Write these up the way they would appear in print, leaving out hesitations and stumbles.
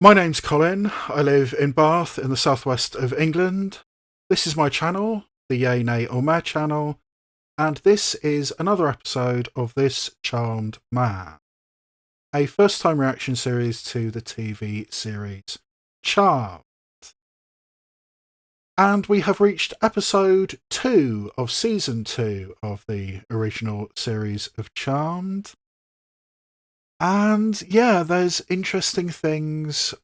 My name's Colin. I live in Bath in the southwest of England. This is my channel, the Yay, Nay or Meh channel, and this is another episode of This Charmed Man, a first time reaction series to the TV series Charmed. And we have reached episode 2 of season 2 of the original series of Charmed. And yeah, there's interesting things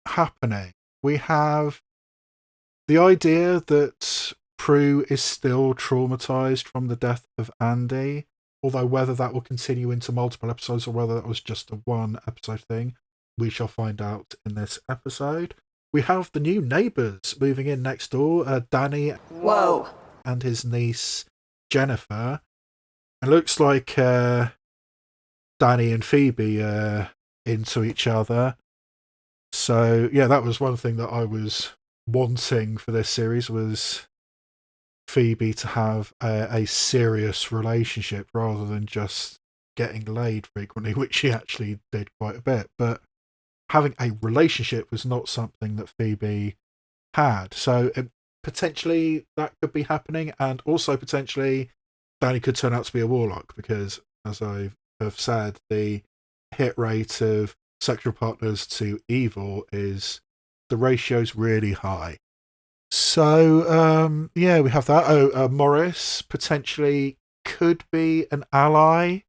happening. We have the idea that Prue is still traumatized from the death of Andy, although whether that will continue into multiple episodes or whether that was just a one episode thing, we shall find out in this episode. We have the new neighbours moving in next door, Danny Whoa. and his niece Jennifer. It looks like Danny and Phoebe into each other. So yeah, that was one thing that I was wanting for this series, was Phoebe to have a serious relationship rather than just getting laid frequently, which she actually did quite a bit. But having a relationship was not something that Phoebe had. So potentially that could be happening, and also potentially Danny could turn out to be a warlock, because as I have said, the hit rate of sexual partners to evil is, the ratio's really high. So yeah, we have that. Morris potentially could be an ally.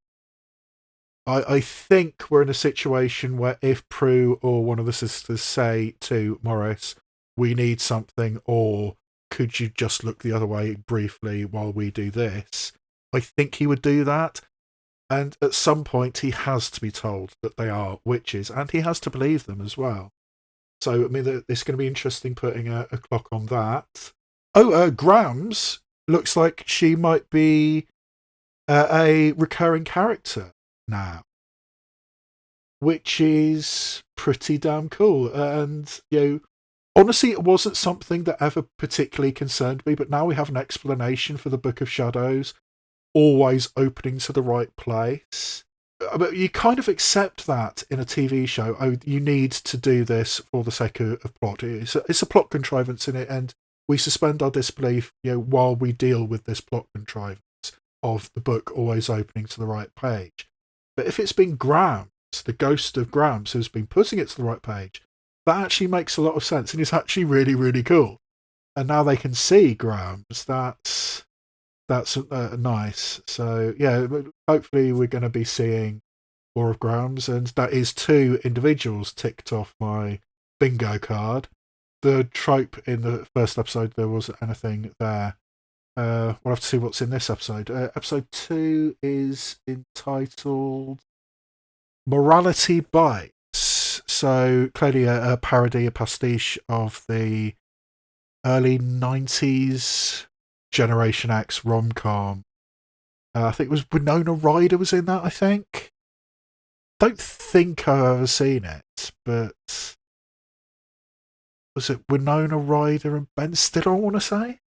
I think we're in a situation where if Prue or one of the sisters say to Morris, we need something, or could you just look the other way briefly while we do this, I think he would do that. And at some point, he has to be told that they are witches, and he has to believe them as well. So, I mean, it's going to be interesting putting a clock on that. Grams looks like she might be a recurring character now, which is pretty damn cool. And, honestly, it wasn't something that ever particularly concerned me, but now we have an explanation for the Book of Shadows always opening to the right place. But you kind of accept that in a TV show. Oh, you need to do this for the sake of plot. It's a plot contrivance in it, and we suspend our disbelief, while we deal with this plot contrivance of the book always opening to the right page. But if it's been Grams, the ghost of Grams, who's been putting it to the right page, that actually makes a lot of sense, and it's actually really, really cool. And now they can see Grams. That's nice. So yeah, hopefully we're going to be seeing more of Grams, and that is 2 individuals ticked off my bingo card. The trope in the first episode, there wasn't anything there. We'll have to see what's in this episode. Episode 2 is entitled Morality Bites. So clearly a parody, a pastiche of the early 90s Generation X rom-com. I think it was Winona Ryder was in that, I think. Don't think I've ever seen it, but was it Winona Ryder and Ben Stiller, I want to say?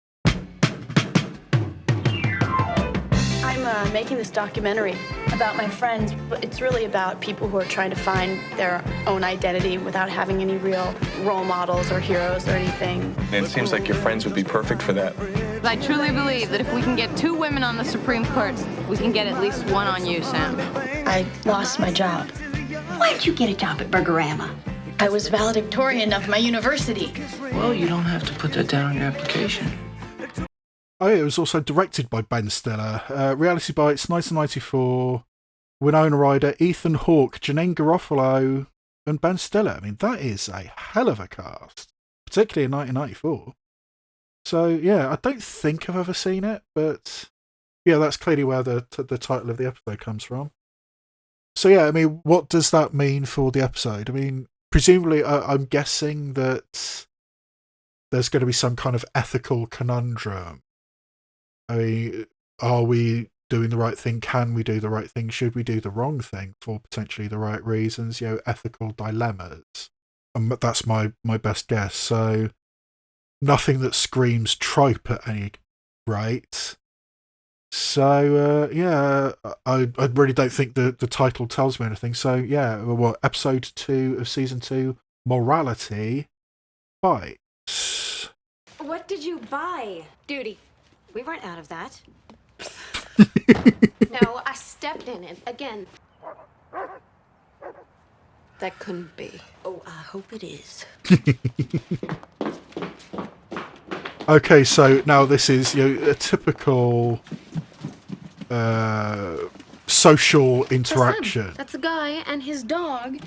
I'm making this documentary about my friends, but it's really about people who are trying to find their own identity without having any real role models or heroes or anything. It seems like your friends would be perfect for that. I truly believe that if we can get 2 women on the Supreme Court, we can get at least one on you, Sam. I lost my job. Why did you get a job at Burgerama? I was valedictorian of my university. Well, you don't have to put that down on your application. Oh, yeah, it was also directed by Ben Stiller. Reality Bites, 1994. Winona Ryder, Ethan Hawke, Janine Garofalo, and Ben Stiller. I mean, that is a hell of a cast, particularly in 1994. So, yeah, I don't think I've ever seen it, but yeah, that's clearly where the title of the episode comes from. So, yeah, I mean, what does that mean for the episode? I mean, presumably, I'm guessing that there's going to be some kind of ethical conundrum. I mean, are we doing the right thing? Can we do the right thing? Should we do the wrong thing for potentially the right reasons? Ethical dilemmas. And that's my best guess. So nothing that screams trope at any rate. So yeah, I really don't think the title tells me anything. So yeah, episode 2 of season 2, morality bites. What did you buy? Duty. We weren't out of that. No, I stepped in it again. That couldn't be. Oh, I hope it is. Okay, so now this is a typical social interaction. That's a guy and his dog.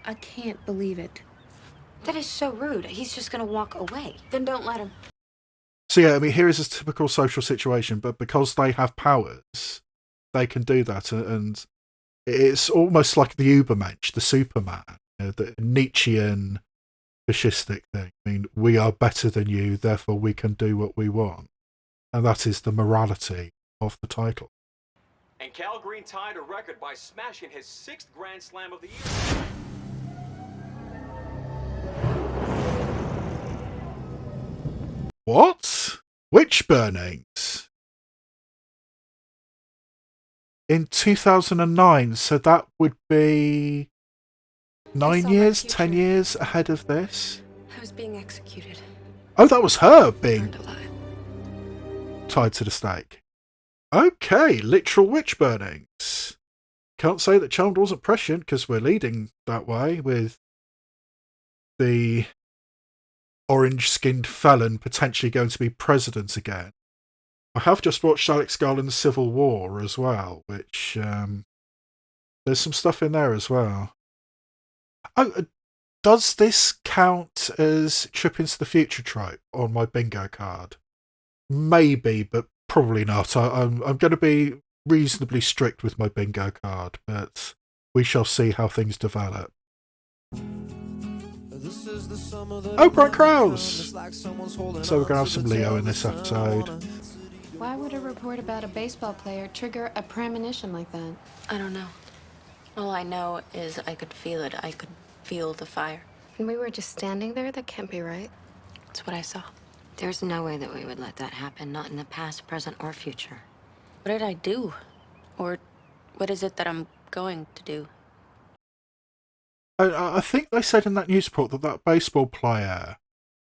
I can't believe it. That is so rude. He's just gonna walk away. Then don't let him. So yeah, I mean, here is a typical social situation, but because they have powers, they can do that, and it's almost like the Ubermensch, the Superman, the Nietzschean fascistic thing. I mean, we are better than you, therefore we can do what we want. And that is the morality of the title. And Cal Green tied a record by smashing his 6th Grand Slam of the year. What? Witch burnings? In 2009, so that would be 9 years, 10 years ahead of this? I was being executed. Oh, that was her being Burned alive. tied to the stake. Okay, literal witch burnings. Can't say that Charmed wasn't prescient, because we're leading that way with the orange-skinned felon potentially going to be president again. I have just watched Alex Garland's Civil War as well, which there's some stuff in there as well. Oh, does this count as Trip into the Future trope on my bingo card? Maybe, but probably not. I'm going to be reasonably strict with my bingo card, but we shall see how things develop. Oh, Bright Krause! So we're going to have some Leo in this episode. Why would a report about a baseball player trigger a premonition like that? I don't know. All I know is I could feel it. I could feel the fire. And we were just standing there? That can't be right. It's what I saw. There's no way that we would let that happen, not in the past, present, or future. What did I do? Or what is it that I'm going to do? I think they said in that news report that that baseball player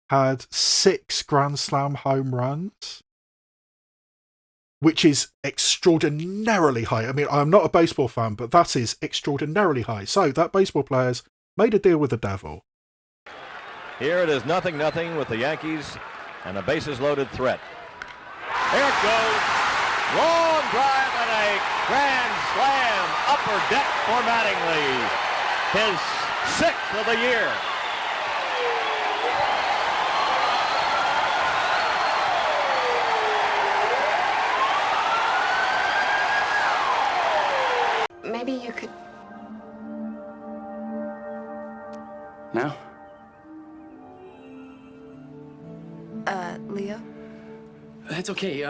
had 6 Grand Slam home runs, which is extraordinarily high. I mean, I'm not a baseball fan, but that is extraordinarily high. So that baseball player's made a deal with the devil. Here it is 0-0 with the Yankees and a bases-loaded threat. Here it goes. Long drive and a grand slam. Upper deck for Mattingly. His 6th of the year. Maybe you could... Now? Leo? That's okay.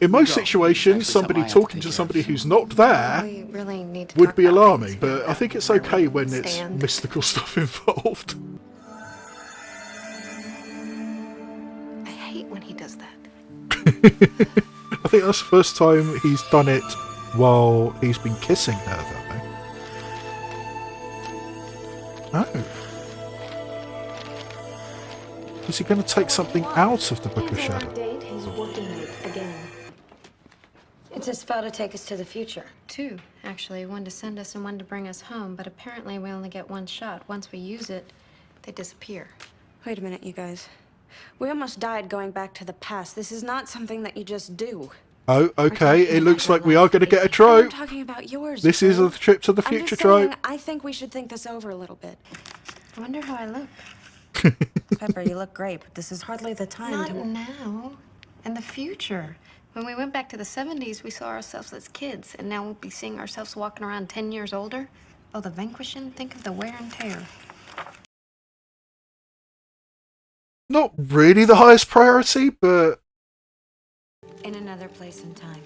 In most Go. situations, Actually, somebody something I have to talking take to care somebody of. who's not there We really need to would talk be about alarming, things but I think it's where okay we when it's stand. mystical stuff involved. I hate when he does that. I think that's the first time he's done it while he's been kissing her, though. Oh. Is he going to take something out of the Book of He's on Shadow? our date. He's working it again. It's a spell to take us to the future. 2, actually. One to send us and one to bring us home. But apparently we only get one shot. Once we use it, they disappear. Wait a minute, you guys. We almost died going back to the past. This is not something that you just do. Oh, okay. It looks like we your are going to get a I'm trope. talking about yours. This is a Drew. trip to the I'm future just saying, trope. I think we should think this over a little bit. I wonder how I look. Pepper, you look great, but this is hardly the time Not to... now. In the future. When we went back to the 70s, we saw ourselves as kids, and now we'll be seeing ourselves walking around 10 years older. Oh, the vanquishing? Think of the wear and tear. Not really the highest priority, but In another place and time.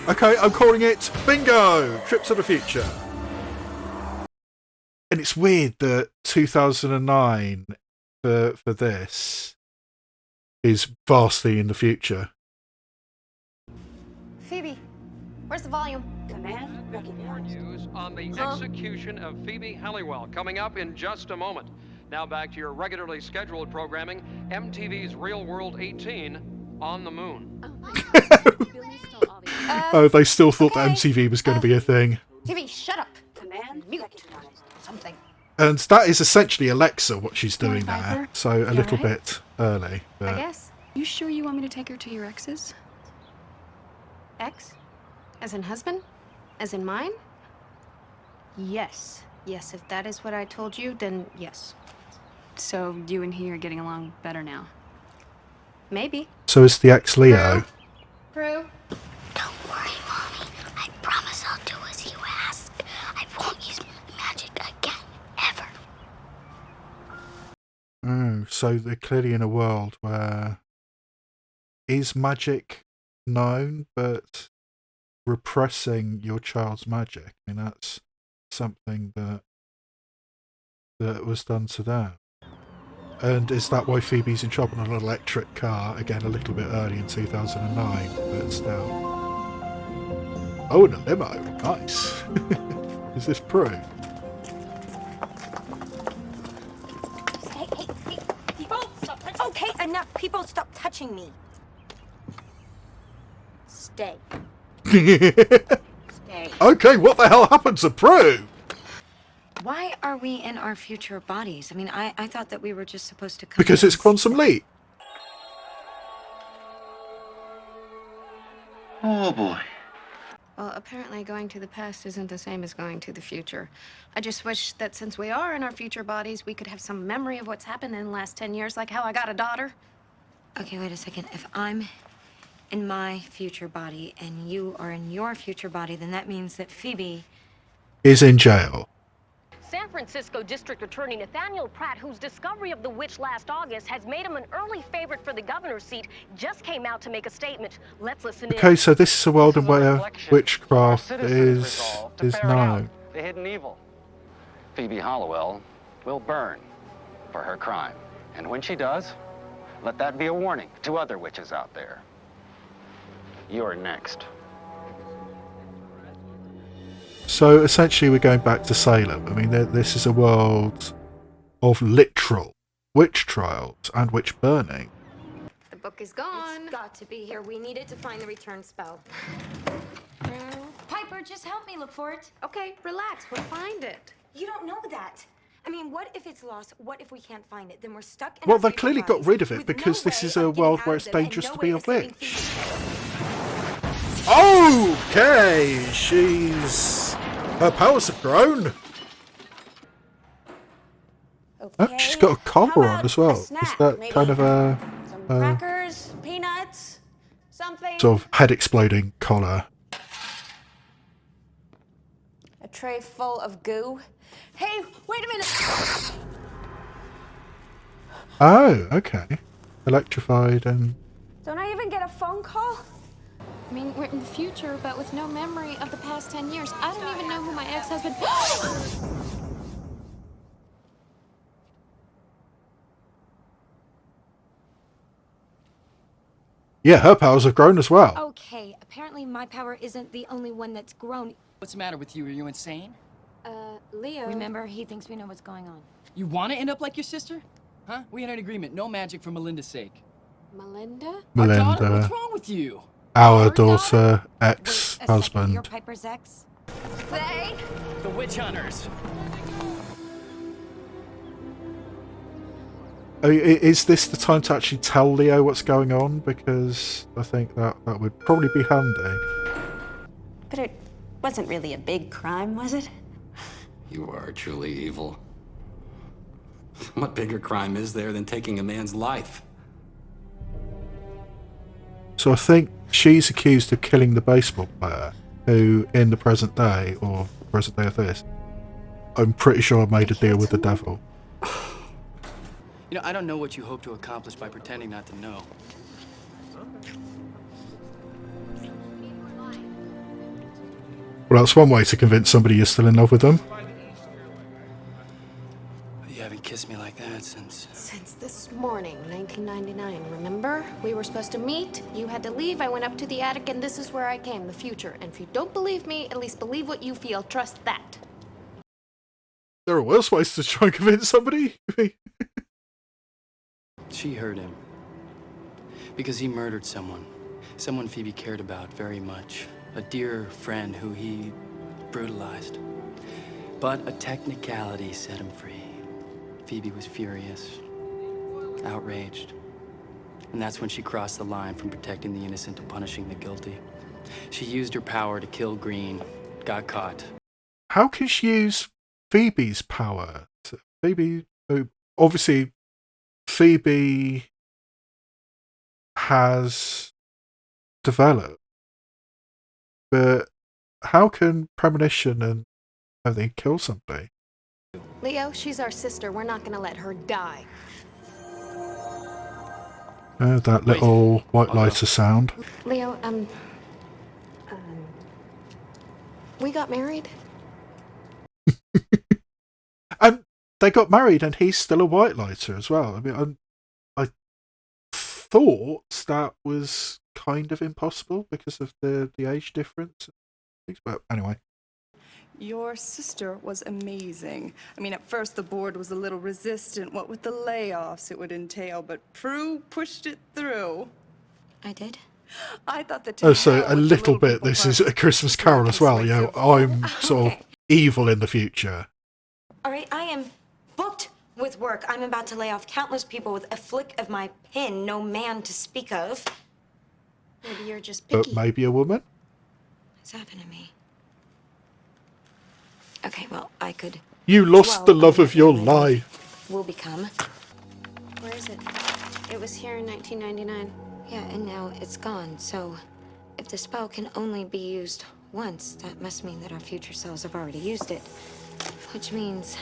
okay, I'm calling it bingo! Trip to the future. And it's weird that 2009 for this is vastly in the future. Phoebe, where's the volume? Command More news on the execution of Phoebe Halliwell coming up in just a moment. Now back to your regularly scheduled programming, MTV's Real World 18 on the Moon. Oh, they still thought that MTV was going to be a thing. Phoebe, shut up. Command mute. Something. And that is essentially Alexa, what she's doing there. So a little bit early. But... I guess. You sure you want me to take her to your ex's? Ex? As in husband? As in mine? Yes. Yes, if that is what I told you, then yes. So you and he are getting along better now? Maybe. So is the ex Leo. Prue? Don't worry, Mommy. I promise I'll do as you ask. I won't use magic again, ever. Oh, so they're clearly in a world where is magic known, but repressing your child's magic, I mean, that's something that was done to them. And is that why Phoebe's in trouble on an electric car? Again, a little bit early in 2009, but still. Oh, in a limo. Nice. Is this Prue? Hey, people, stop touching. Okay, enough. People, stop touching me. Stay. Stay. Okay, what the hell happened to Prue? Why are we in our future bodies? I mean, I thought that we were just supposed to come Because here it's Quantum Leap. Oh boy. Well, apparently going to the past isn't the same as going to the future. I just wish that since we are in our future bodies, we could have some memory of what's happened in the last 10 years, like how I got a daughter. Okay, wait a second. If I'm in my future body and you are in your future body, then that means that Phoebe is in jail. San Francisco District Attorney Nathaniel Pratt, whose discovery of the witch last August has made him an early favorite for the governor's seat, just came out to make a statement. Let's listen in. Okay, so this is a world in where witchcraft is known. The hidden evil. Phoebe Halliwell will burn for her crime. And when she does, let that be a warning to other witches out there. You're next. So essentially we're going back to Salem. I mean, this is a world of literal witch trials and witch burning. The book is gone. It's got to be here. We need it to find the return spell. Piper, just help me look for it. Okay, relax. We'll find it. You don't know that. I mean, what if it's lost? What if we can't find it? Then we're stuck in Well, our they future clearly got bodies rid of it with because no this way is a of getting world out where of it's them and dangerous no to be way a of saving witch. Phoebe. Okay, her powers have grown. Okay. Oh, she's got a collar on as well. Is that maybe? kind of a Crackers, peanuts, something. sort of head exploding collar? A tray full of goo. Hey, wait a minute. Oh, okay. Electrified and... Don't I even get a phone call? I mean, we're in the future, but with no memory of the past 10 years. I don't even know who my ex-husband... Yeah, her powers have grown as well. Okay, apparently my power isn't the only one that's grown. What's the matter with you? Are you insane? Leo... Remember, he thinks we know what's going on. You want to end up like your sister? Huh? We had an agreement. No magic for Melinda's sake. Melinda? Our daughter? What's wrong with you? Our daughter, You're ex-husband. Piper's ex? They? The witch hunters. Is this the time to actually tell Leo what's going on? Because I think that would probably be handy. But it wasn't really a big crime, was it? You are truly evil. What bigger crime is there than taking a man's life? So I think she's accused of killing the baseball player, who in the present day, or present day of this, I'm pretty sure made a deal with the devil. You know, I don't know what you hope to accomplish by pretending not to know. Well, that's one way to convince somebody you're still in love with them. You haven't kissed me like that nonsense. Since this morning, 1999, remember? We were supposed to meet, you had to leave, I went up to the attic, and this is where I came, the future. And if you don't believe me, at least believe what you feel. Trust that. There are worse ways to try and convince somebody. She hurt him. Because he murdered someone. Someone Phoebe cared about very much. A dear friend who he brutalized. But a technicality set him free. Phoebe was furious, outraged. And that's when she crossed the line from protecting the innocent to punishing the guilty. She used her power to kill Green, got caught. How can she use Phoebe's power? Phoebe, obviously, Phoebe has developed, but how can premonition and everything kill somebody? Leo, she's our sister. We're not gonna let her die. That little white lighter sound. Leo, we got married? And they got married, and he's still a white lighter as well. I mean, I thought that was kind of impossible because of the age difference. But anyway. Your sister was amazing. I mean, at first the board was a little resistant, what with the layoffs it would entail, but Prue pushed it through. I did? I thought that. Oh, so a little bit. This is a Christmas Carol as well. You know, I'm sort of evil in the future. All right, I am booked with work. I'm about to lay off countless people with a flick of my pen. No man to speak of. Maybe you're just picky. But maybe a woman? What's happened to me? Okay, well, I could... You lost the love of your life. Will become. Where is it? It was here in 1999. Yeah, and now it's gone. So, if the spell can only be used once, that must mean that our future selves have already used it. Which means...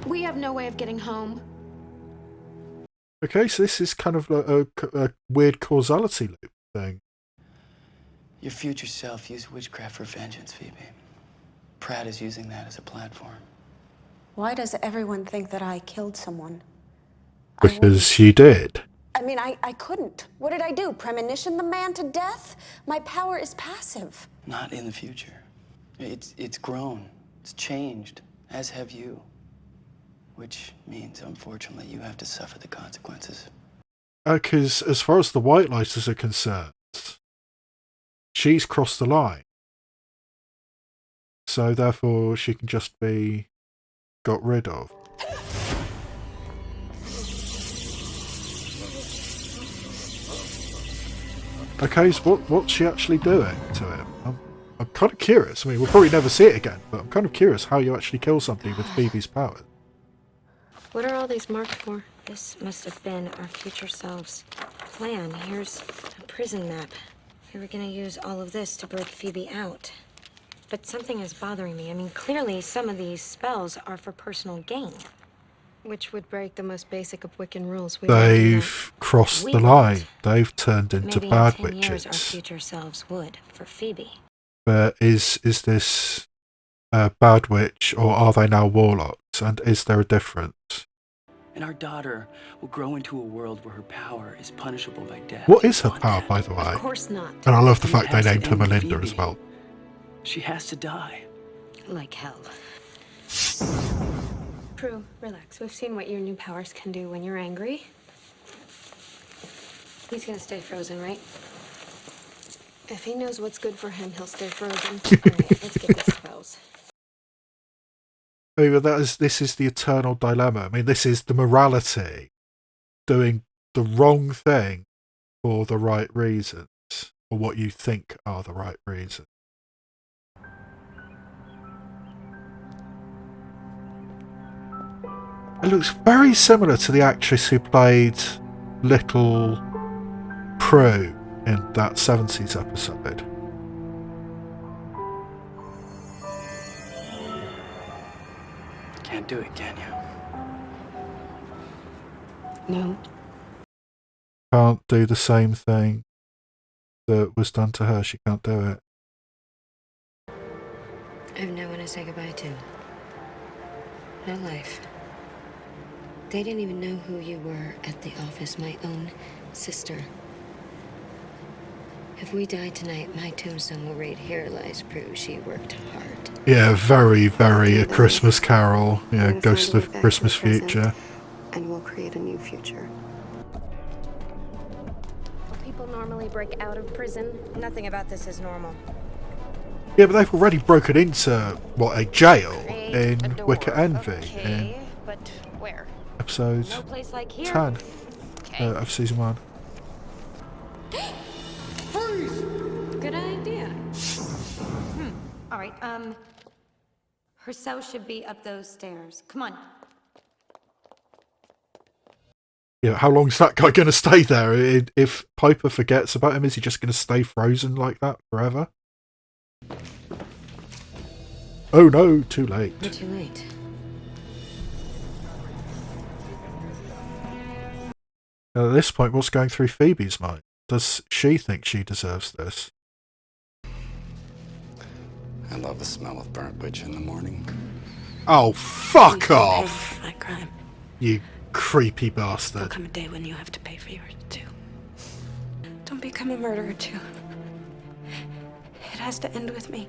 we have no way of getting home. Okay, so this is kind of a weird causality loop thing. Your future self used witchcraft for vengeance, Phoebe. Pratt is using that as a platform. Why does everyone think that I killed someone? Because you did. I mean, I couldn't. What did I do? Premonition the man to death? My power is passive. Not in the future. It's grown. It's changed, as have you. Which means, unfortunately, you have to suffer the consequences. Because as far as the white lighters are concerned, she's crossed the line. So therefore, she can just be got rid of. Okay, so what's she actually doing to him? I'm kind of curious. I mean, we'll probably never see it again, but I'm kind of curious how you actually kill somebody with Phoebe's powers. What are all these marked for? This must have been our future selves' plan. Here's a prison map. We were gonna use all of this to break Phoebe out. But something is bothering me. I mean, clearly some of these spells are for personal gain. Which would break the most basic of Wiccan rules. They've crossed the line. They've turned into Maybe bad in 10 years our witches. future selves would, for Phoebe. But is this a bad witch, or are they now warlocks? And is there a difference? And our daughter will grow into a world where her power is punishable by death. What is her power, by the way? Of course not. And I love the You fact they have to named her end Melinda Phoebe. as well. She has to die. Like hell. Prue, relax. We've seen what your new powers can do when you're angry. He's gonna stay frozen, right? If he knows what's good for him, he'll stay frozen. All right, let's get these spells. I mean, this is the eternal dilemma. I mean, this is the morality, doing the wrong thing for the right reasons, or what you think are the right reasons. It looks very similar to the actress who played Little Prue in that 70s episode. Can't do it, can you? No. Can't do the same thing that was done to her. She can't do it. I have no one to say goodbye to. No life. They didn't even know who you were at the office, my own sister. If we die tonight, my tombstone will read, "Here lies Prue, she worked hard." Yeah, very, very A Christmas Carol. Yeah, Ghost of Christmas Future. And we'll create a new future. People normally break out of prison. Nothing about this is normal. Yeah, but they've already broken into, what, a jail in Wicker Envy in But where? episode No place like here. 10 of season 1. Good idea. All right, her cell should be up those stairs. Come on. Yeah, how long's that guy going to stay there? If Piper forgets about him, is he just going to stay frozen like that forever? Oh no, too late. We're too late. At this point, what's going through Phoebe's mind? Does she think she deserves this? I love the smell of burnt witch in the morning. Oh, fuck off! My crime. You creepy There'll bastard. come a day when you have to pay for yours too. Don't become a murderer too. It has to end with me.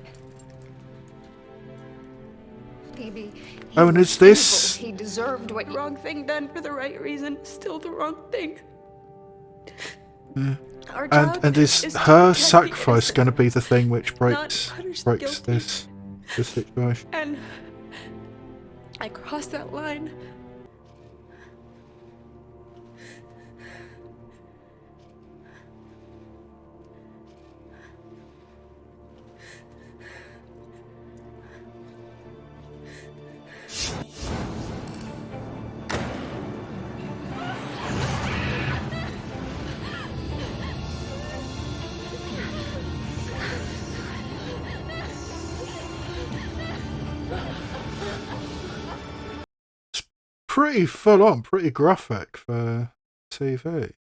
Phoebe. Oh, and is this... He deserved what. Wrong thing done for the right reason. Still the wrong thing. Our job And is to her protect the sacrifice innocent, going to be the thing which not punish the breaks guilty. this situation? And I crossed that line. Pretty full on, pretty graphic for TV.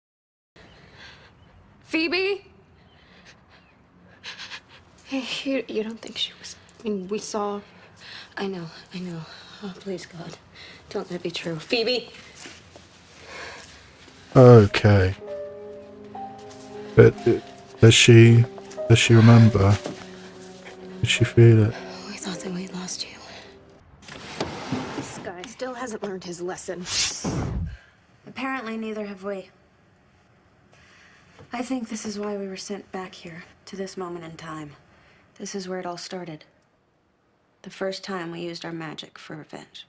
Phoebe? Hey, you don't think she was. I mean, we saw. I know. Oh, please, God. Don't let it be true. Phoebe! Okay. But does she remember? Did she feel it? We thought that we lost you. This guy still hasn't learned his lesson. Apparently, neither have we. I think this is why we were sent back here, to this moment in time. This is where it all started. The first time we used our magic for revenge.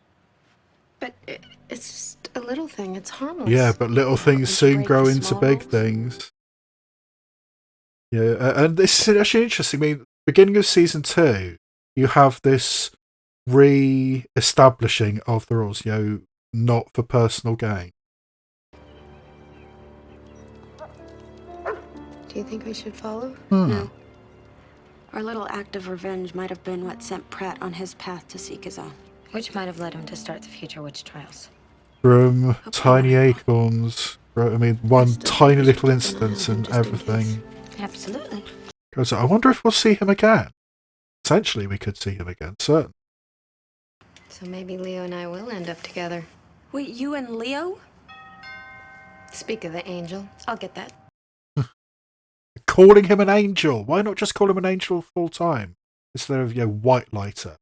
But it's just a little thing. It's harmless. Yeah, but little things soon grow into big things. Yeah, and this is actually interesting. I mean, beginning of season 2, you have this re-establishing of the rules, not for personal gain. Do you think we should follow? No. Our little act of revenge might have been what sent Pratt on his path to seek his own. Which might have led him to start the future witch trials. From tiny acorns, one tiny little instance and everything. Absolutely. Goes, I wonder if we'll see him again. Potentially we could see him again, certain. So maybe Leo and I will end up together. Wait, you and Leo? Speak of the angel. I'll get that. Calling him an angel. Why not just call him an angel full time instead of white lighter?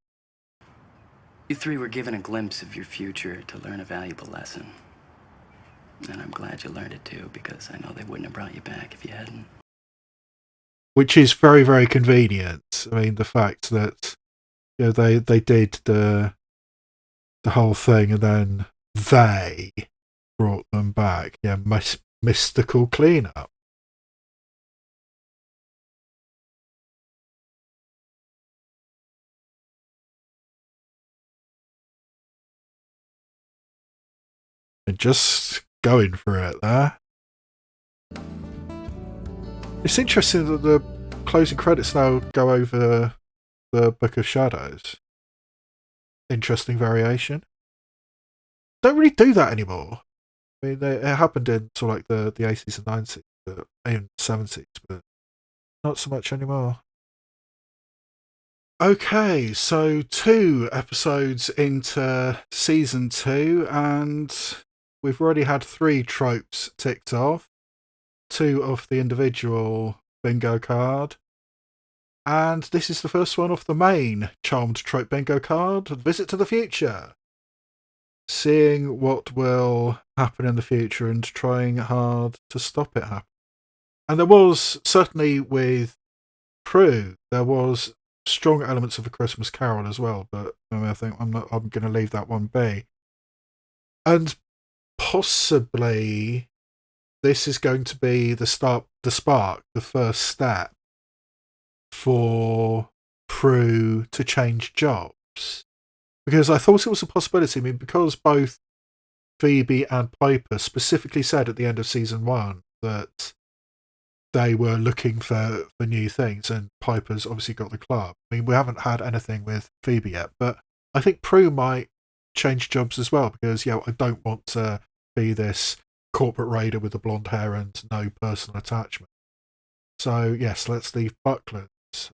You three were given a glimpse of your future to learn a valuable lesson. And I'm glad you learned it too, because I know they wouldn't have brought you back if you hadn't. Which is very, very convenient. I mean, the fact that they did the whole thing and then they brought them back. Yeah, mystical cleanup. And just going for it there. It's interesting that the closing credits now go over the Book of Shadows. Interesting variation. Don't really do that anymore. I mean, it happened in sort of like the 80s and 90s, but even 70s, but not so much anymore. Okay, so 2 episodes into season 2, and we've already had 3 tropes ticked off, 2 off the individual bingo card. And this is the first one off the main Charmed Trope bingo card, Visit to the Future. Seeing what will happen in the future and trying hard to stop it happening. And there was, certainly with Prue, there was strong elements of A Christmas Carol as well, but I think I'm going to leave that one be. And possibly this is going to be the spark, the first step for Prue to change jobs. Because I thought it was a possibility. I mean, because both Phoebe and Piper specifically said at the end of season 1 that they were looking for new things, and Piper's obviously got the club. I mean, we haven't had anything with Phoebe yet, but I think Prue might change jobs as well, because, I don't want to be this corporate raider with the blonde hair and no personal attachment. So, yes, let's leave Butlers.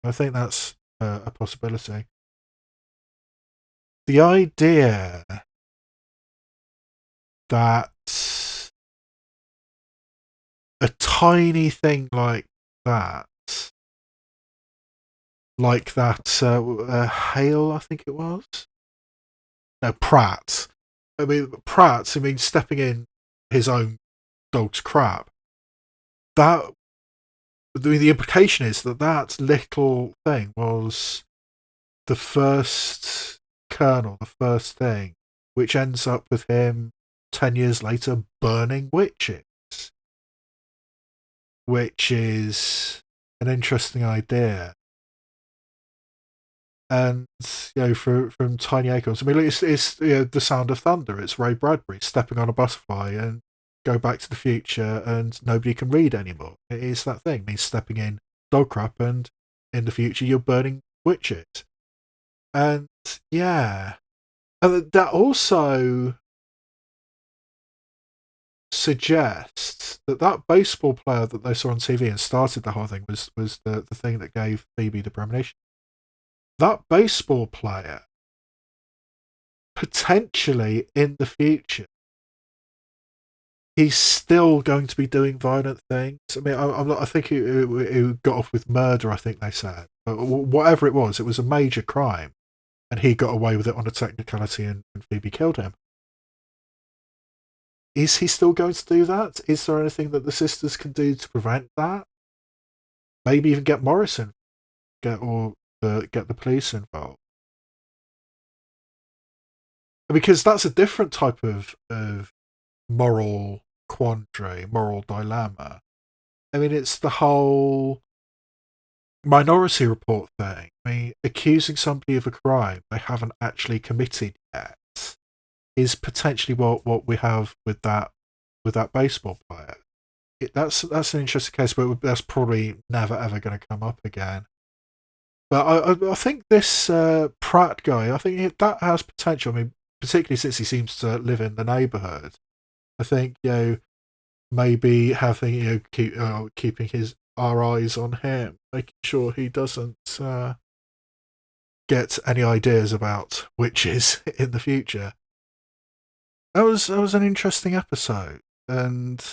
I think that's a possibility. The idea that a tiny thing like that, Hale, I think it was? No, Pratt. Pratt, stepping in his own dog's crap. The implication is that little thing was the first kernel, the first thing, which ends up with him 10 years later burning witches. Which is an interesting idea. And, from Tiny Acorns, it's The Sound of Thunder. It's Ray Bradbury stepping on a butterfly and go back to the future and nobody can read anymore. It is that thing. It means stepping in dog crap and in the future you're burning witches. And, yeah. And that also suggests that baseball player that they saw on TV and started the whole thing was the thing that gave Phoebe the premonition. That baseball player, potentially in the future, he's still going to be doing violent things. I mean, I think he got off with murder, I think they said. But whatever it was a major crime. And he got away with it on a technicality and Phoebe killed him. Is he still going to do that? Is there anything that the sisters can do to prevent that? Maybe even get Morrison, get the police involved. Because that's a different type of moral quandary, moral dilemma. I mean, it's the whole Minority Report thing. I mean, accusing somebody of a crime they haven't actually committed yet is potentially what we have with that baseball player. That's an interesting case, but that's probably never ever going to come up again. But I think this Pratt guy, I think that has potential. I mean, particularly since he seems to live in the neighbourhood. I think maybe having keeping our eyes on him, making sure he doesn't get any ideas about witches in the future. That was an interesting episode, and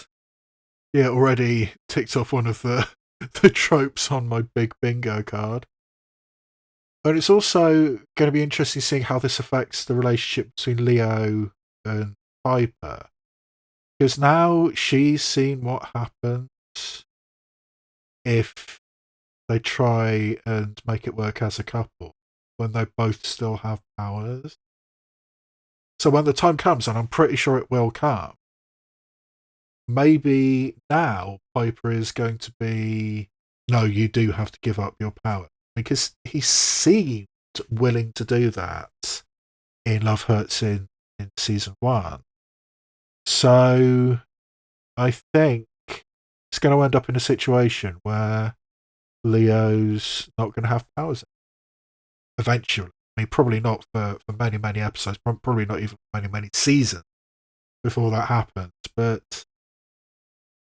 already ticked off one of the tropes on my big bingo card. And it's also going to be interesting seeing how this affects the relationship between Leo and Piper, because now she's seen what happens if they try and make it work as a couple when they both still have powers. So when the time comes, and I'm pretty sure it will come, maybe now Piper is going to be, no, you do have to give up your power. Because he seemed willing to do that in Love Hurts in season 1. So I think it's going to end up in a situation where Leo's not going to have powers eventually. I mean, probably not for many, many episodes, probably not even for many, many seasons before that happens. But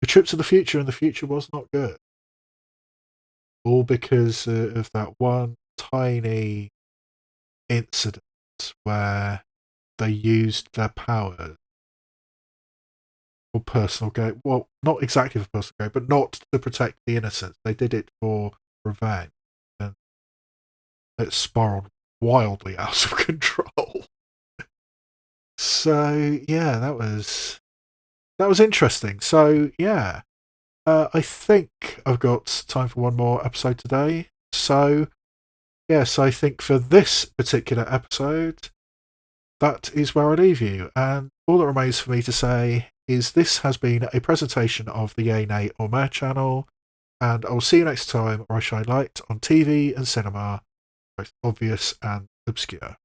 the trip to the future in the future was not good. All because of that one tiny incident where they used their powers or personal gain. Well, not exactly for personal gain, but not to protect the innocent. They did it for revenge, and it spiraled wildly out of control. So yeah, that was interesting. So yeah, I think I've got time for one more episode today. So yes, I think for this particular episode, that is where I leave you. And all that remains for me to say is this has been a presentation of the Yay, Nay or Meh channel, and I will see you next time where I shine light on TV and cinema, both obvious and obscure.